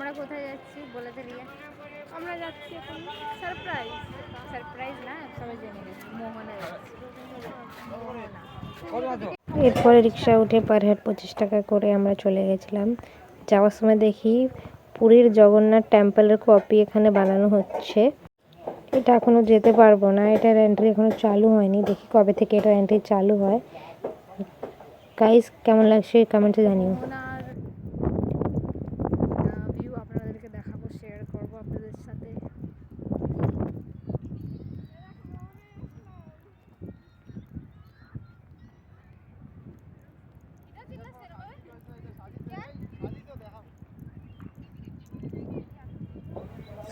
আমরা কোথায় যাচ্ছি বলে তো রিয়া? আমরা যাচ্ছি এখন সারপ্রাইজ। সারপ্রাইজ না, সবাই জেনে গেছে, মোহনা যাচ্ছি। মোহনা। এরপরে রিক্সা উঠে পার হেড 25 টাকা করে আমরা চলে গেছিলাম। যাওয়ার সময় দেখি পুরীর জগন্নাথ টেম্পলের কপি এখানে বানানো হচ্ছে। এটা এখনো যেতে পারবো না, এটার এন্ট্রি এখনো চালু হয়নি, দেখি কবে থেকে এটা এন্ট্রি চালু হয়। গাইস কেমন লাগছে কমেন্টে জানিও। মোহনার ভিউ আপনাদেরকে দেখাবো, শেয়ার করবো আপনাদের সাথে।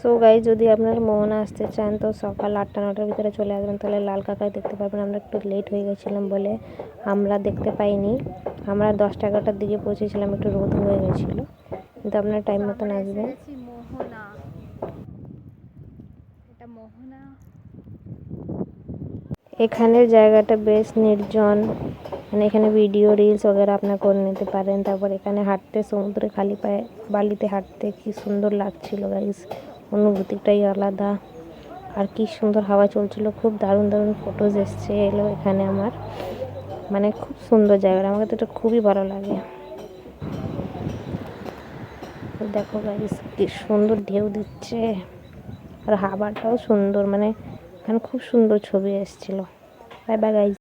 সো গাইস যদি আপনারা মোহনা আসতে চান তো সকাল 8টা-9টার ভিতরে চলে আসবেন, তাহলে লাল কাকাই দেখতে পারবেন। আমরা একটু লেট হয়ে গেছিলাম বলে আমরা দেখতে পাইনি। আমরা 10টা-11টার দিকে পৌঁছেছিলাম, একটু রোদ হয়ে গেছিলো, কিন্তু আপনারা টাইম মতন আমরা এসে আসবেন। গেছি মোহনা। এটা মোহনা। এখানের জায়গাটা বেশ নির্জন, মানে এখানে ভিডিও রিলস वगैरह আপনারা করে নিতে পারেন। তারপর এখানে হাঁটতে, সমুদ্রে খালি পায়ে বালিতে হাঁটতে কি সুন্দর লাগছিল গাইস, অনুভূতিটাই আলাদা। আর কি সুন্দর হাওয়া চলছিল, খুব দারুণ দারুণ ফটোজ এসছে এলো এখানে আমার, মানে খুব সুন্দর জায়গাটা, আমাকে তো এটা খুবই ভালো লাগে। দেখো গাইস কি সুন্দর ঢেউ দিচ্ছে, আর হাওয়াটাও সুন্দর, মানে এখানে খুব সুন্দর ছবি এসেছিল। Bye bye guys.